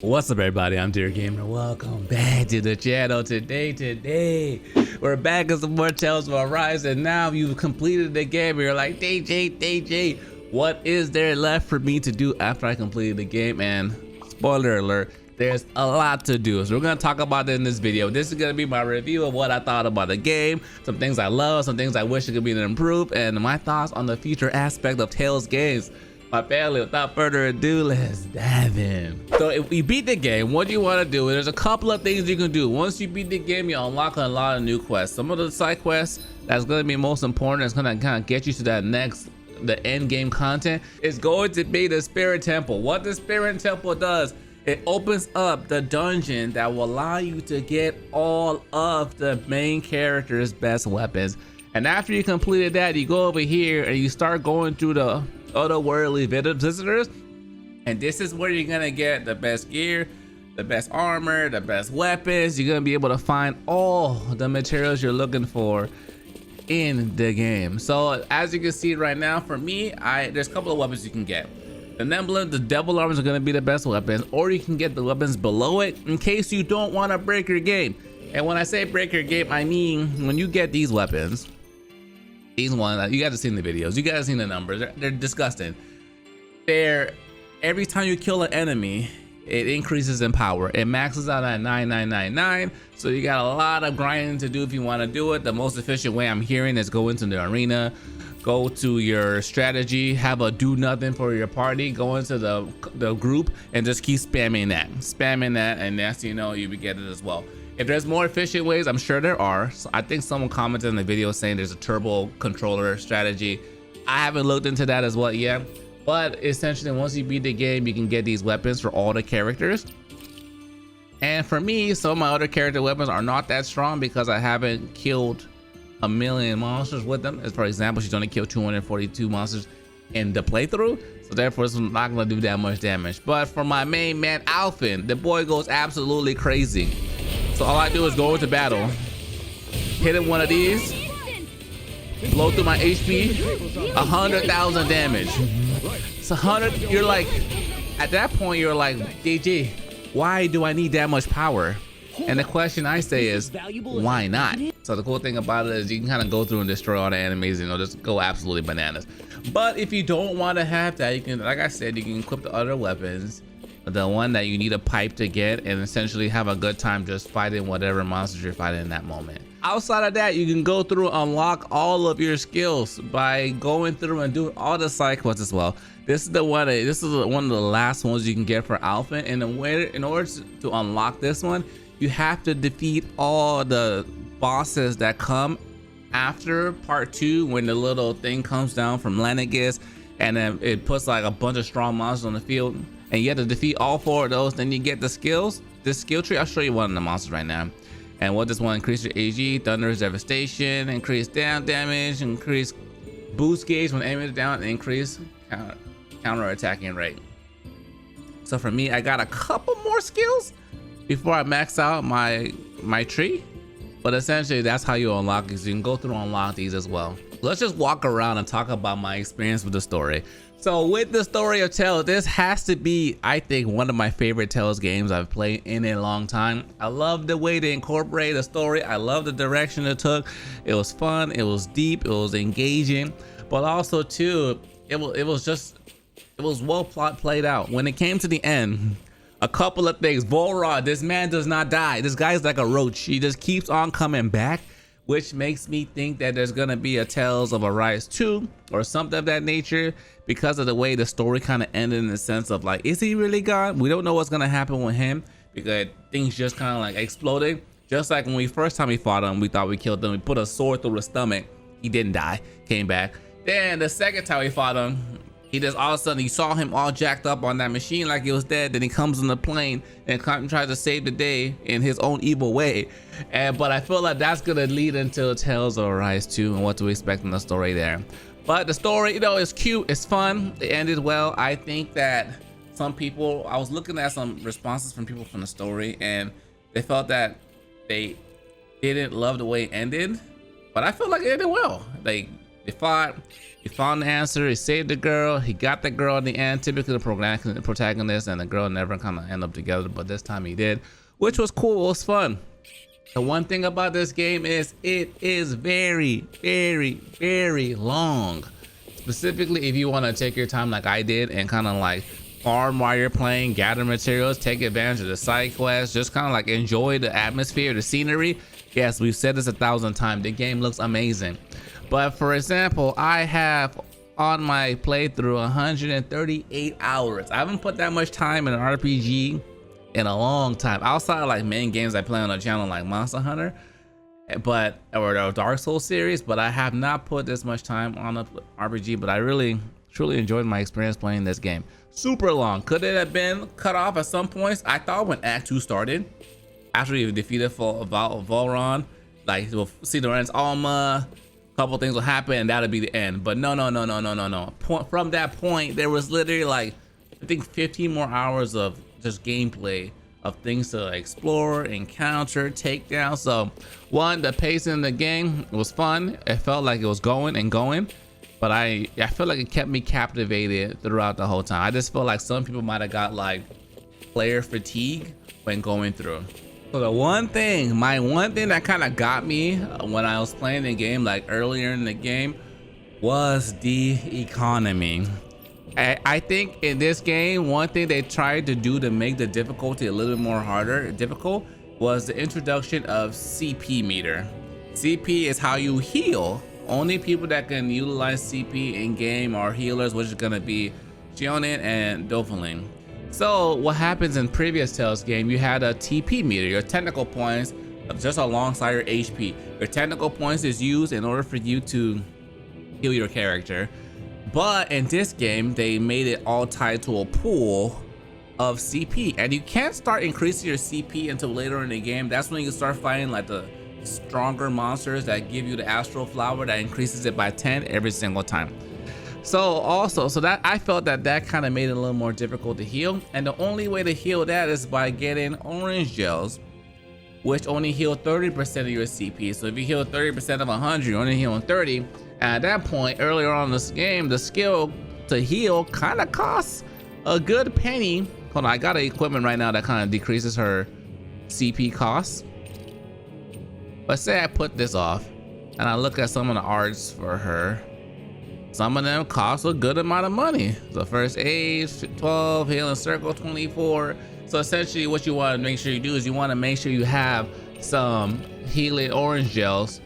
What's up, everybody? I'm Dear Gamer. Welcome back to the channel. Today we're back with some more Tales of Verrryyy, and now you've completed the game. You're like, DJ, what is there left for me to do after I completed the game? And spoiler alert, there's a lot to do. So we're gonna talk about it in this video. This is gonna be my review of what I thought about the game, some things I love, some things I wish it could be improved, and my thoughts on the future aspect of Tales games. My family, without further ado, let's dive in. So if we beat the game, what you want to do, there's a couple of things you can do. Once you beat the game, you unlock a lot of new quests. Some of the side quests that's going to be most important, it's going to kind of get you to that the end game content, is going to be the Spirit Temple. What the Spirit Temple does, it opens up the dungeon that will allow you to get all of the main character's best weapons. And after you completed that, you go over here and you start going through the otherworldly visitors, and this is where you're gonna get the best gear, the best armor, the best weapons. You're gonna be able to find all the materials you're looking for in the game. So as you can see right now, for me, there's a couple of weapons you can get. The Nemblin, the devil arms are gonna be the best weapons, or you can get the weapons below it in case you don't want to break your game. And when I say break your game, I mean when you get these weapons, these ones, you guys have seen the videos, you guys have seen the numbers, they're disgusting. Every time you kill an enemy, it increases in power. It maxes out at 9999, so you got a lot of grinding to do if you want to do it. The most efficient way I'm hearing is go into the arena, go to your strategy, have a do nothing for your party, go into the group and just keep spamming that, and that's, you know, you get it as well. If there's more efficient ways, I'm sure there are. So I think someone commented in the video saying there's a turbo controller strategy. I haven't looked into that as well yet, but essentially once you beat the game, you can get these weapons for all the characters. And for me, some of my other character weapons are not that strong because I haven't killed a million monsters with them. As for example, she's only killed 242 monsters in the playthrough, so therefore it's not gonna do that much damage. But for my main man, Alphen, the boy goes absolutely crazy. So all I do is go into battle, hit him one of these, blow through my HP, 100,000 damage. It's 100. You're like, at that point, you're like, DJ, why do I need that much power? And the question I say is, why not? So the cool thing about it is you can kind of go through and destroy all the enemies, you know, just go absolutely bananas. But if you don't want to have that, you can, like I said, you can equip the other weapons, the one that you need a pipe to get, and essentially have a good time just fighting whatever monsters you're fighting in that moment. Outside of that, you can go through and unlock all of your skills by going through and doing all the side quests as well. This is one of the last ones you can get for Alphen, and in order to unlock this one, you have to defeat all the bosses that come after part 2, when the little thing comes down from Lanagus and then it puts like a bunch of strong monsters on the field, and you have to defeat all 4 of those. Then you get the skills, this skill tree. I'll show you one of the monsters right now. And what this one, increase your AG, Thunder's Devastation, increase down damage, increase boost gauge when aiming down, and increase counter attacking rate. So for me, I got a couple more skills before I max out my tree, but essentially that's how you unlock these. You can go through and unlock these as well. Let's just walk around and talk about my experience with the story. So with the story of Tales, this has to be, I think, one of my favorite Tales games I've played in a long time. I love the way they incorporate the story. I love the direction it took. It was fun, it was deep, it was engaging, but also too, it was well played out. When it came to the end, a couple of things. Verrryyy, this man does not die. This guy's like a roach. He just keeps on coming back, which makes me think that there's gonna be a Tales of Verrryyy 2 or something of that nature, because of the way the story kind of ended, in the sense of like, is he really gone? We don't know what's gonna happen with him, because things just kind of like exploded. Just like when we first time we fought him, we thought we killed him. We put a sword through his stomach. He didn't die, came back. Then the second time we fought him, he just all of a sudden, you saw him all jacked up on that machine like he was dead. Then he comes on the plane and tries to save the day in his own evil way. But I feel like that's gonna lead into Tales of Verrryyy 2 and what to expect in the story there. But the story, you know, is cute, it's fun, it ended well. I think that some people, I was looking at some responses from people from the story, and they felt that they didn't love the way it ended, but I feel like it ended well. Like, They fought. He found the answer. He saved the girl. He got the girl in the end. Typically, the protagonist and the girl never kind of end up together, but this time he did, which was cool. It was fun. The one thing about this game is it is very, very, very long. Specifically, if you want to take your time like I did and kind of like farm while you're playing, gather materials, take advantage of the side quests, just kind of like enjoy the atmosphere, the scenery. Yes, we've said this 1,000 times. The game looks amazing. But for example, I have on my playthrough 138 hours. I haven't put that much time in an RPG in a long time, outside of like main games I play on the channel like Monster Hunter, or the Dark Souls series, but I have not put this much time on an RPG. But I really truly enjoyed my experience playing this game. Super long. Could it have been cut off at some points? I thought when Act 2 started, after you defeated Volron, like we'll see the Lorenz Alma, couple things will happen and that'll be the end. But no. From that point, there was literally like I think 15 more hours of just gameplay of things to explore, encounter, take down. So one, the pace in the game was fun. It felt like it was going, but I feel like it kept me captivated throughout the whole time. I just feel like some people might have got like player fatigue when going through. So the one thing that kind of got me when I was playing the game, like earlier in the game, was the economy. I think in this game, one thing they tried to do to make the difficulty a little bit more difficult was the introduction of CP meter. CP is how you heal. Only people that can utilize CP in game are healers, which is gonna be Shionin and Dofalin. So what happens in previous Tales game, you had a TP meter, your technical points, just alongside your HP. Your technical points is used in order for you to heal your character. But in this game, they made it all tied to a pool of CP, and you can't start increasing your CP until later in the game. That's when you start fighting like the stronger monsters that give you the Astral Flower that increases it by 10 every single time. So that I felt that kind of made it a little more difficult to heal, and the only way to heal that is by getting orange gels, which only heal 30% of your CP. So if you heal 30% of 100, you're only healing 30. And at that point, earlier on in this game, the skill to heal kind of costs a good penny. Hold on, I got an equipment right now that kind of decreases her CP costs. But say I put this off and I look at some of the arts for her. Some of them cost a good amount of money. So first aid, 12, healing circle, 24. So essentially what you want to make sure you do is you want to make sure you have some healing orange gels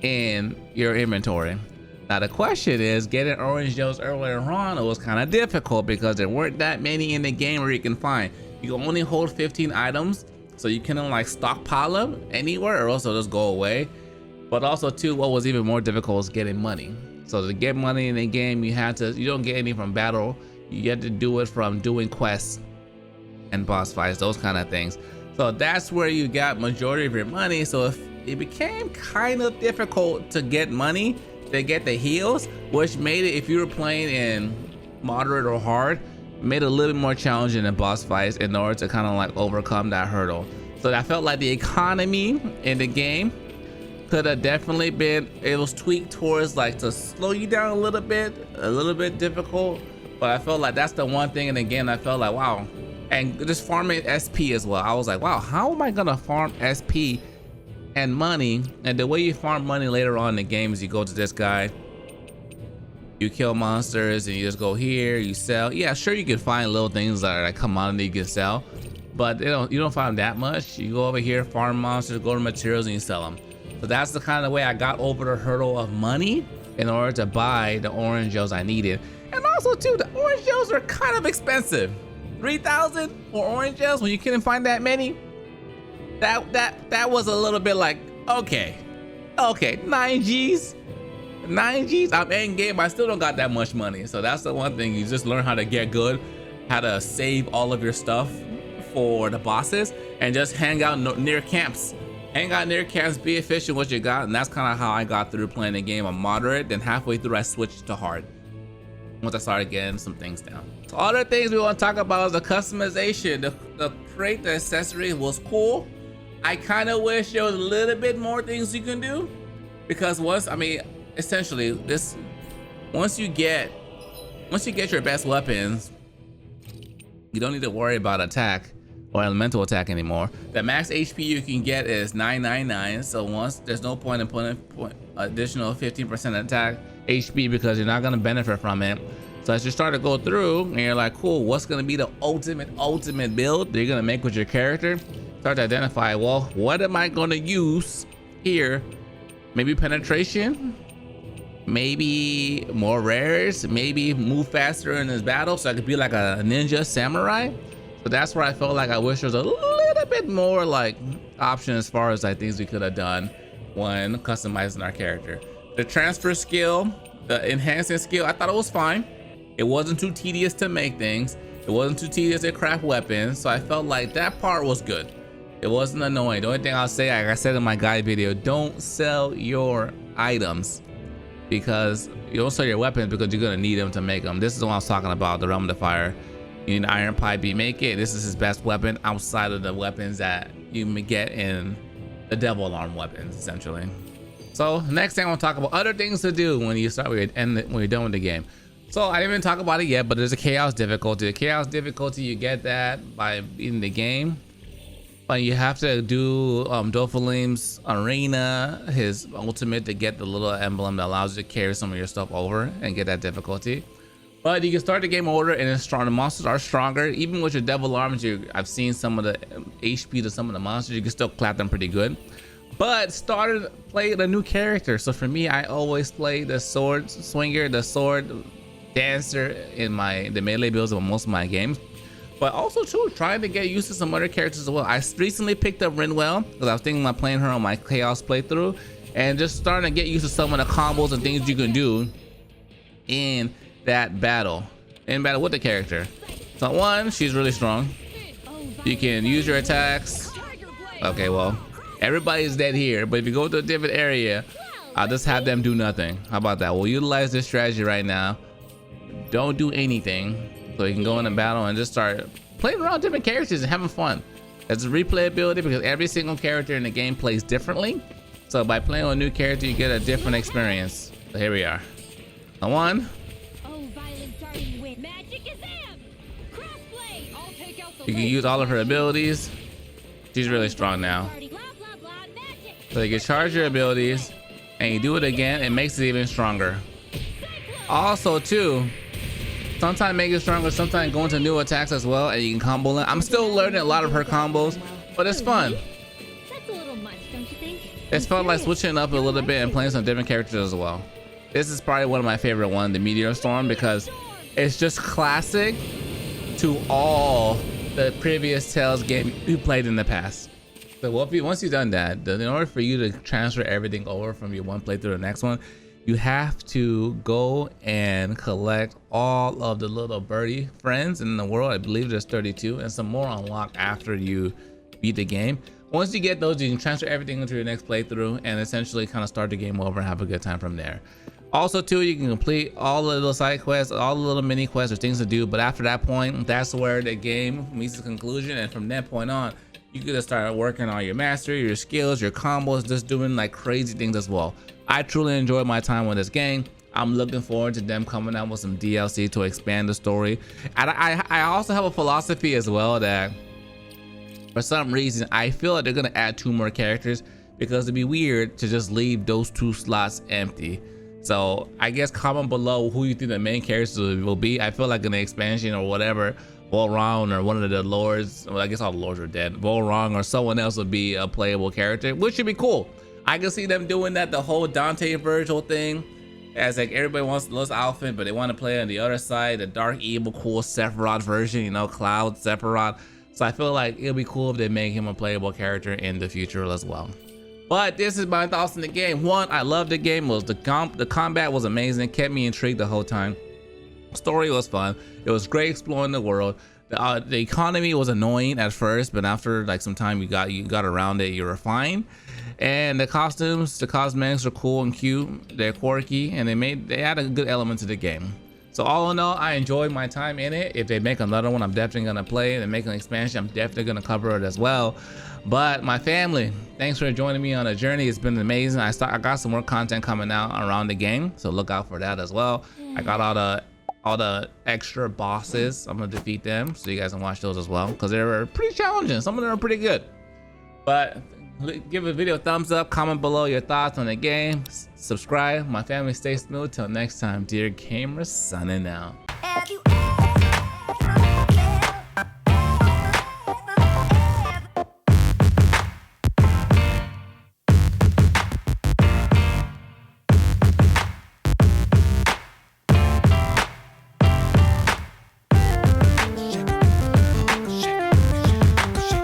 in your inventory. Now the question is, getting orange gels earlier on, it was kind of difficult because there weren't that many in the game where you can find. You can only hold 15 items, so you couldn't like stockpile them anywhere or else they'll just go away. But also too, what was even more difficult was getting money. So to get money in the game, you don't get any from battle. You get to do it from doing quests and boss fights, those kind of things. So that's where you got majority of your money. So if it became kind of difficult to get money to get the heals, which made it, if you were playing in moderate or hard, made it a little bit more challenging in boss fights in order to kind of like overcome that hurdle. So I felt like the economy in the game could have definitely been, it was tweaked towards like to slow you down a little bit difficult. But I felt like that's the one thing in the game I felt like, wow. And just farming SP as well, I was like, wow, how am I gonna farm SP and money? And the way you farm money later on in the game is you go to this guy, you kill monsters, and you just go here, you sell. Yeah, sure, you can find little things that are like commodity you can sell, but you don't find that much. You go over here, farm monsters, go to materials, and you sell them. So that's the kind of way I got over the hurdle of money in order to buy the orange gels I needed. And also too, the orange gels are kind of expensive. 3,000 for orange gels when you couldn't find that many. That was a little bit like, okay, 9 G's. I'm in game, but I still don't got that much money. So that's the one thing, you just learn how to get good, how to save all of your stuff for the bosses, and just hang out near camps. Hang out near camps, be efficient with what you got, and that's kind of how I got through playing the game on moderate. Then halfway through, I switched to hard once I started getting some things down. So other things we want to talk about is the customization. The crate, the accessory was cool. I kind of wish there was a little bit more things you can do, because once, I mean, essentially this, once you get your best weapons, you don't need to worry about attack or elemental attack anymore. The max HP you can get is 999, so once there's no point in putting additional 15% attack HP because you're not going to benefit from it. So as you start to go through and you're like, cool, what's going to be the ultimate build that you're going to make with your character? Start to identify, well, what am I going to use here? Maybe penetration, maybe more rares, maybe move faster in this battle so I could be like a ninja samurai. So that's where I felt like I wish there was a little bit more like option as far as like things we could have done when customizing our character. The transfer skill, the enhancing skill, I thought it was fine. It wasn't too tedious to make things. It wasn't too tedious to craft weapons. So I felt like that part was good. It wasn't annoying. The only thing I'll say, like I said in my guide video, don't sell your items because you don't sell your weapons because you're gonna need them to make them. This is what I was talking about, the Realm of Fire. You need an iron pipe, you make it. This is his best weapon outside of the weapons that you may get in the Devil Alarm weapons, essentially. So next thing I want to talk about other things to do when you start when you're done with the game. So I didn't even talk about it yet, but there's a chaos difficulty. The chaos difficulty, you get that by beating the game. But you have to do Dophalim's arena, his ultimate, to get the little emblem that allows you to carry some of your stuff over and get that difficulty. But you can start the game order and it's strong. The monsters are stronger. Even with your devil arms, I've seen some of the HP to some of the monsters. You can still clap them pretty good. But play a new character. So for me, I always play the sword swinger, the sword dancer in the melee builds of most of my games. But also too, trying to get used to some other characters as well. I recently picked up Rinwell because I was thinking about playing her on my chaos playthrough, and just starting to get used to some of the combos and things you can do in battle with the character. So one, she's really strong. You can use your attacks. Okay, well, everybody's dead here, but if you go to a different area, I'll just have them do nothing. How about that? We'll utilize this strategy right now. Don't do anything. So you can go in a battle and just start playing around different characters and having fun. It's replayability because every single character in the game plays differently. So by playing with a new character, you get a different experience. So here we are. The one. You can use all of her abilities. She's really strong now. So you can charge your abilities and you do it again, it makes it even stronger. Also too, sometimes make it stronger, sometimes go into new attacks as well, and you can combo them. I'm still learning a lot of her combos, but it's fun. That's a little much, don't you think? It's fun like switching up a little bit and playing some different characters as well. This is probably one of my favorite ones, the Meteor Storm, because it's just classic to all the previous Tales game you played in the past. So once you've done that, in order for you to transfer everything over from your one playthrough to the next one, you have to go and collect all of the little birdie friends in the world. I believe there's 32 and some more unlocked after you beat the game. Once you get those, you can transfer everything into your next playthrough and essentially kind of start the game over and have a good time from there. Also too, you can complete all the little side quests, all the little mini quests or things to do, but after that point, that's where the game meets its conclusion, and from that point on, you can just start working on your mastery, your skills, your combos, just doing like crazy things as well. I truly enjoyed my time with this game. I'm looking forward to them coming out with some DLC to expand the story. And I also have a philosophy as well that for some reason, I feel like they're gonna add 2 more characters because it'd be weird to just leave those 2 slots empty. So I guess comment below who you think the main characters will be. I feel like in the expansion or whatever, Volrong or one of the lords, well, I guess all the lords are dead, Volrong or someone else would be a playable character, which should be cool. I can see them doing that, the whole Dante Virgil thing, as like everybody wants Lost outfit, but they want to play on the other side, the dark, evil, cool Sephiroth version, you know, Cloud Sephiroth. So I feel like it'll be cool if they make him a playable character in the future as well. But this is my thoughts on the game. One, I loved the game. The combat was amazing, kept me intrigued the whole time. Story was fun. It was great exploring the world. The economy was annoying at first, but after like some time you got around it, you were fine. And the costumes, the cosmetics are cool and cute. They're quirky, and they had a good element to the game. So So all in all, I enjoyed my time in it. If they make another one, I'm definitely gonna play. If they make an expansion, I'm definitely gonna cover it as well. But my family, thanks for joining me on a journey. It's been amazing. I got some more content coming out around the game, so look out for that as well. I got all the extra bosses. I'm gonna defeat them, so you guys can watch those as well, because they were pretty challenging. Some of them are pretty good. But give the video a thumbs up, comment below your thoughts on the game, subscribe. My family, stay smooth. Till next time, dear gamers, signing out.